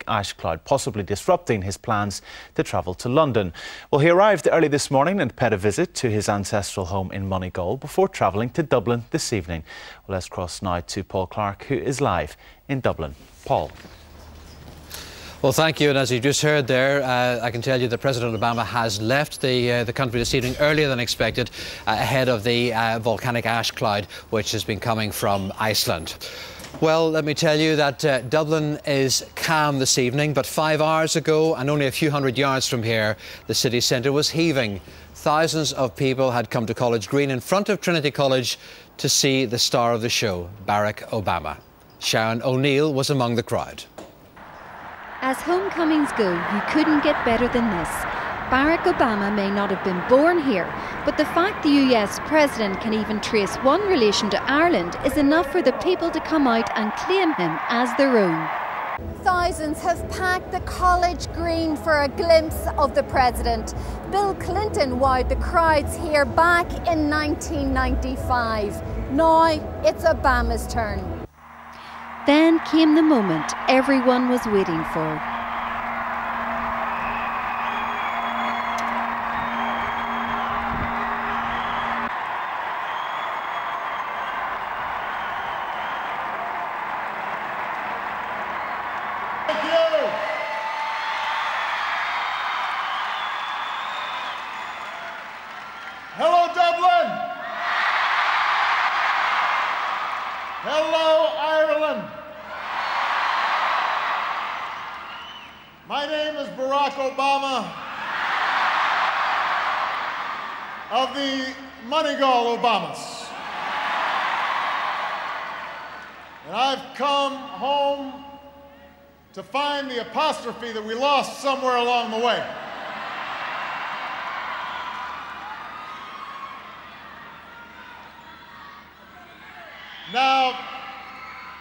ash cloud, possibly disrupting his plans to travel to London. Well, he arrived early this morning and paid a visit to his ancestral home in Moneygall before travelling to Dublin this evening. Well, let's cross now to Paul Clark, who is live in Dublin. Paul. Well, thank you. And as you just heard there, I can tell you that President Obama has left the country this evening earlier than expected, ahead of the volcanic ash cloud which has been coming from Iceland. Well, let me tell you that Dublin is calm this evening, but 5 hours ago, and only a few hundred yards from here, the city centre was heaving. Thousands of people had come to College Green in front of Trinity College to see the star of the show, Barack Obama. Sharon O'Neill was among the crowd. As homecomings go, you couldn't get better than this. Barack Obama may not have been born here, but the fact the US president can even trace one relation to Ireland is enough for the people to come out and claim him as their own. Thousands have packed the College Green for a glimpse of the president. Bill Clinton wowed the crowds here back in 1995. Now it's Obama's turn. Then came the moment everyone was waiting for. Thank you. Hello, Dublin. Hello, Ireland. My name is Barack Obama of the Moneygall Obamas. And I've come home to find the apostrophe that we lost somewhere along the way. Now,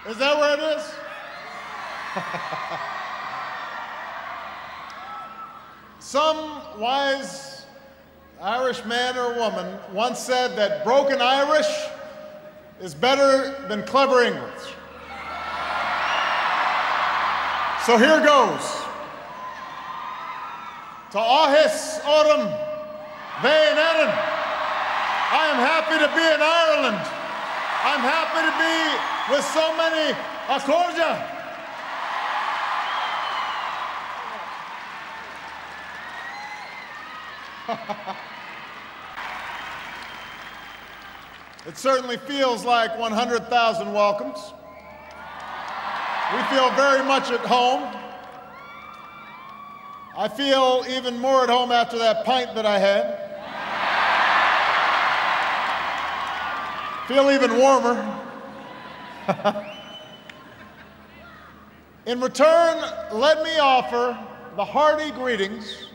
is that where it is? Some wise Irish man or woman once said that broken Irish is better than clever English. So here goes. To Áthis Orm Vein Erin. I am happy to be in Ireland. I'm happy to be with so many Accordia. It certainly feels like 100,000 welcomes. We feel very much at home. I feel even more at home after that pint that I had. Feel even warmer. In return, let me offer the hearty greetings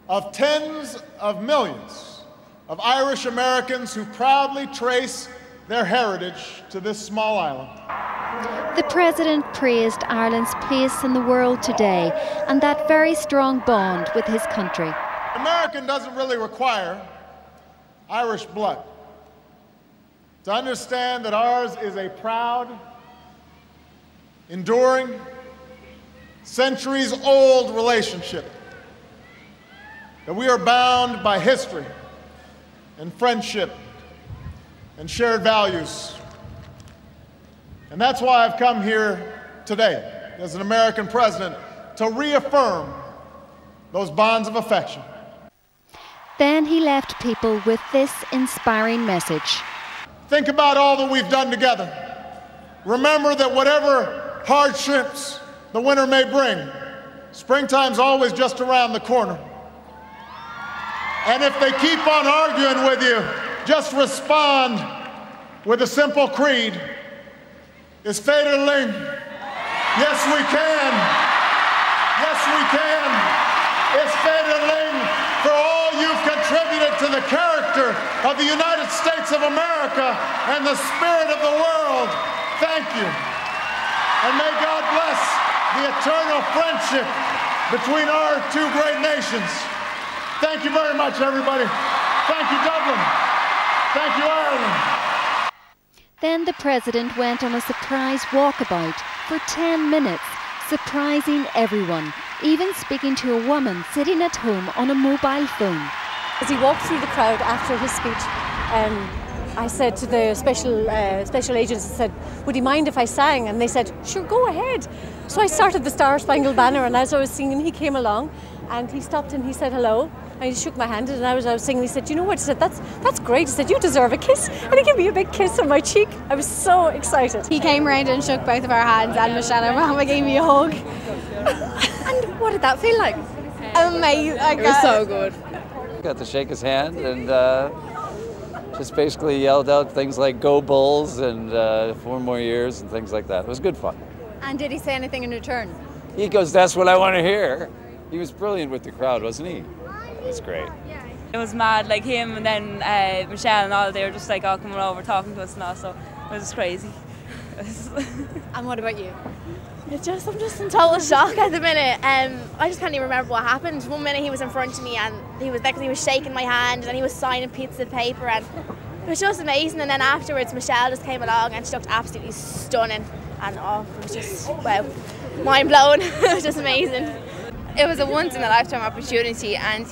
of tens of millions of Irish Americans who proudly trace their heritage to this small island. The President praised Ireland's place in the world today and that very strong bond with his country. American doesn't really require Irish blood to understand that ours is a proud, enduring, centuries-old relationship, that we are bound by history and friendship and shared values. And that's why I've come here today as an American president to reaffirm those bonds of affection. Then he left people with this inspiring message. Think about all that we've done together. Remember that whatever hardships the winter may bring, springtime's always just around the corner. And if they keep on arguing with you, just respond with a simple creed. Is Federling? Yes, we can. Yes, we can. It's Federling for all you've contributed to the character of the United States of America and the spirit of the world. Thank you. And may God bless the eternal friendship between our two great nations. Thank you very much, everybody. Thank you, Dublin. Thank you, Ireland. Then the President went on a surprise walkabout for 10 minutes, surprising everyone, even speaking to a woman sitting at home on a mobile phone. As he walked through the crowd after his speech, I said to the special agents, I said, would he mind if I sang? And they said, sure, go ahead. So I started the Star Spangled Banner, and as I was singing, he came along and he stopped and he said hello. And he shook my hand, and I was singing. He said, you know what? He said, that's great. He said, you deserve a kiss. And he gave me a big kiss on my cheek. I was so excited. He came around and shook both of our hands, and Michelle Obama gave me a hug. And what did that feel like? Amazing. It was so good. Got to shake his hand and just basically yelled out things like "Go Bulls" and 4 more years and things like that. It was good fun. And did he say anything in return? He goes, "That's what I want to hear." He was brilliant with the crowd, wasn't he? It was great. It was mad, like him and then Michelle and all, they were just like all coming over talking to us and all, so it was crazy. And what about you? I'm just in total shock at the minute. I just can't even remember what happened. One minute he was in front of me and he was shaking my hand and he was signing pieces of paper, and it was just amazing. And then afterwards Michelle just came along and she looked absolutely stunning, and it was just, wow, mind blown. It was just amazing. It was a once in a lifetime opportunity, and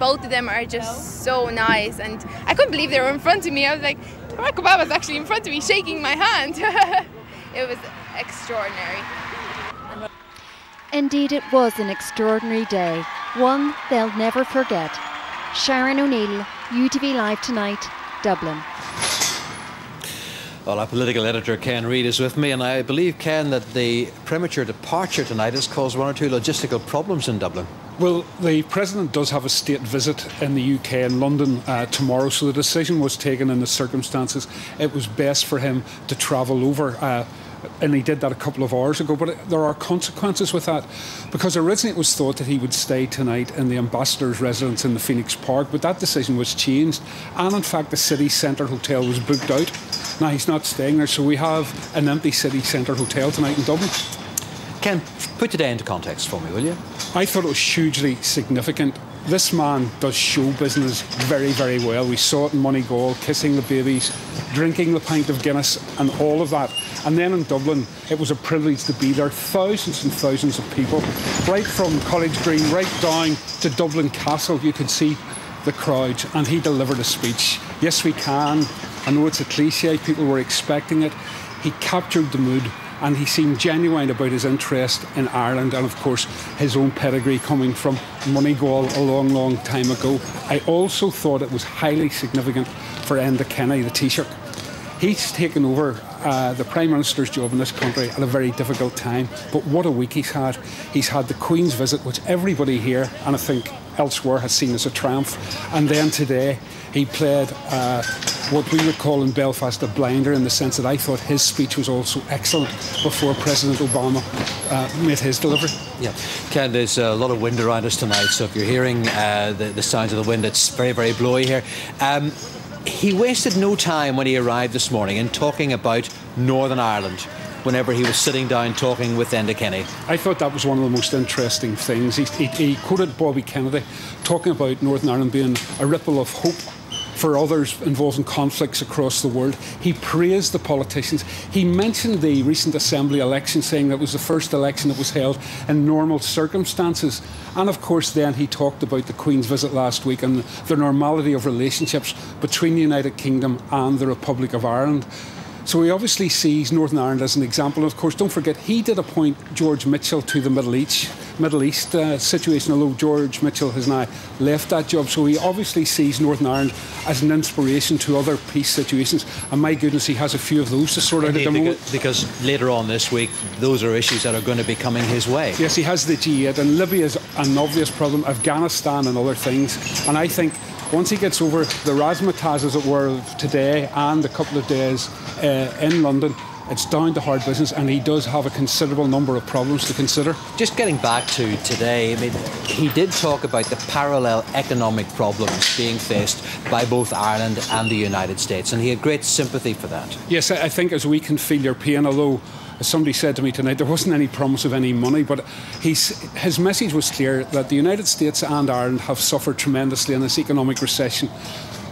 both of them are just so nice, and I couldn't believe they were in front of me. I was like, Barack Obama's actually in front of me shaking my hand. It was extraordinary. Indeed, it was an extraordinary day, one they'll never forget. Sharon O'Neill, UTV Live Tonight, Dublin. Well, our political editor Ken Reid is with me, and I believe, Ken, that the premature departure tonight has caused 1 or 2 logistical problems in Dublin. Well, the President does have a state visit in the UK in London tomorrow, so the decision was taken in the circumstances. It was best for him to travel over, and he did that a couple of hours ago, but there are consequences with that, because originally it was thought that he would stay tonight in the Ambassador's residence in the Phoenix Park, but that decision was changed, and in fact the city centre hotel was booked out. Now he's not staying there, so we have an empty city centre hotel tonight in Dublin. Ken, put today into context for me, will you? I thought it was hugely significant. This man does show business very, very well. We saw it in Moneygall, kissing the babies, drinking the pint of Guinness and all of that. And then in Dublin, it was a privilege to be there. Thousands and thousands of people, right from College Green, right down to Dublin Castle. You could see the crowds, and he delivered a speech. Yes, we can. I know it's a cliche, people were expecting it. He captured the mood, and he seemed genuine about his interest in Ireland and, of course, his own pedigree coming from Moneygall a long, long time ago. I also thought it was highly significant for Enda Kenny, the Taoiseach. He's taken over the Prime Minister's job in this country at a very difficult time, but what a week he's had. He's had the Queen's visit, which everybody here, and I think elsewhere, has seen as a triumph. And then today, he played what we would call in Belfast a blinder, in the sense that I thought his speech was also excellent before President Obama made his delivery. Yeah, Ken, there's a lot of wind around us tonight, so if you're hearing the sounds of the wind, it's very, very blowy here. He wasted no time when he arrived this morning in talking about Northern Ireland whenever he was sitting down talking with Enda Kenny. I thought that was one of the most interesting things. He quoted Bobby Kennedy talking about Northern Ireland being a ripple of hope for others involved in conflicts across the world. He praised the politicians. He mentioned the recent Assembly election, saying that it was the first election that was held in normal circumstances. And of course then he talked about the Queen's visit last week and the normality of relationships between the United Kingdom and the Republic of Ireland. So he obviously sees Northern Ireland as an example. Of course, don't forget, he did appoint George Mitchell to the Middle East situation, although George Mitchell has now left that job. So he obviously sees Northern Ireland as an inspiration to other peace situations. And my goodness, he has a few of those to sort out at the moment. Because later on this week, those are issues that are going to be coming his way. Yes, he has the G8, and Libya is an obvious problem, Afghanistan and other things. And I think once he gets over the razzmatazz, as it were, of today and a couple of days in London, it's down to hard business, and he does have a considerable number of problems to consider. Just getting back to today, I mean, he did talk about the parallel economic problems being faced by both Ireland and the United States, and he had great sympathy for that. Yes, I think as we can feel your pain, although, as somebody said to me tonight, there wasn't any promise of any money, but his message was clear that the United States and Ireland have suffered tremendously in this economic recession.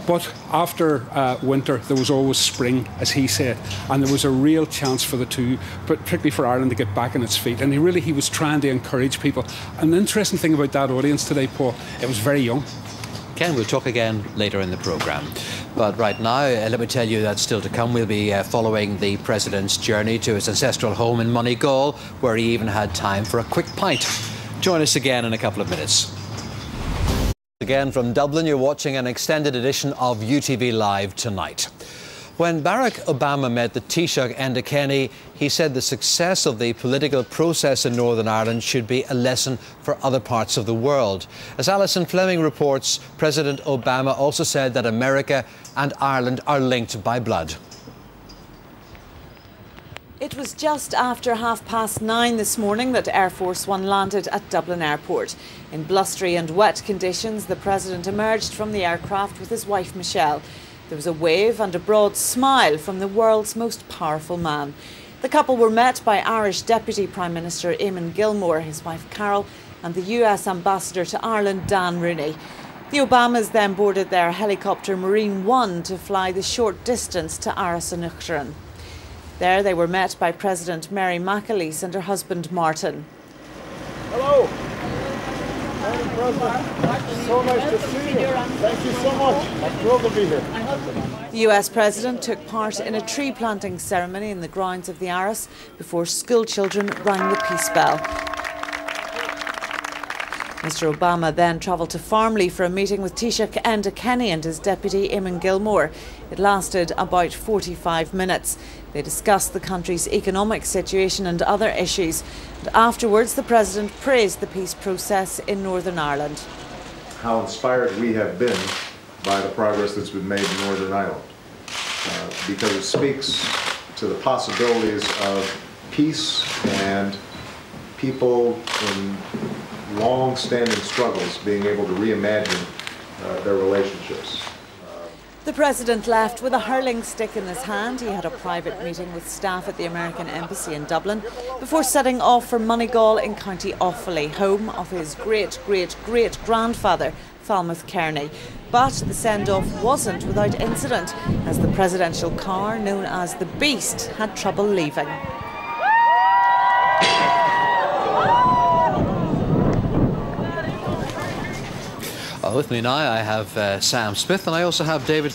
But after winter, there was always spring, as he said, and there was a real chance for the two, but particularly for Ireland, to get back on its feet. And he was trying to encourage people. And the interesting thing about that audience today, Paul, it was very young. Ken, we'll talk again later in the programme. But right now, let me tell you that still to come, we'll be following the President's journey to his ancestral home in Moneygall, where he even had time for a quick pint. Join us again in a couple of minutes. Again from Dublin, you're watching an extended edition of UTV Live tonight. When Barack Obama met the Taoiseach Enda Kenny, he said the success of the political process in Northern Ireland should be a lesson for other parts of the world. As Alison Fleming reports, President Obama also said that America and Ireland are linked by blood. It was just after 9:30 this morning that Air Force One landed at Dublin Airport. In blustery and wet conditions, the President emerged from the aircraft with his wife Michelle. There was a wave and a broad smile from the world's most powerful man. The couple were met by Irish Deputy Prime Minister Eamon Gilmore, his wife Carol, and the US Ambassador to Ireland, Dan Rooney. The Obamas then boarded their helicopter Marine One to fly the short distance to Aras an Uachtaráin. There they were met by President Mary McAleese and her husband Martin. Hello. Madam President, so nice to see you. Thank you so much. I'm thrilled to be here. The US President took part in a tree planting ceremony in the grounds of the Aras before school children rang the peace bell. Mr Obama then travelled to Farmley for a meeting with Taoiseach Enda Kenny and his deputy Eamon Gilmore. It lasted about 45 minutes. They discussed the country's economic situation and other issues. And afterwards, the President praised the peace process in Northern Ireland. How inspired we have been by the progress that's been made in Northern Ireland. Because it speaks to the possibilities of peace and people in long-standing struggles being able to reimagine their relationships. The President left with a hurling stick in his hand. He had a private meeting with staff at the American Embassy in Dublin before setting off for Moneygall in County Offaly, home of his great-great-great-grandfather, Falmouth Kearney. But the send-off wasn't without incident, as the presidential car, known as the Beast, had trouble leaving. With me now I have Sam Smith, and I also have David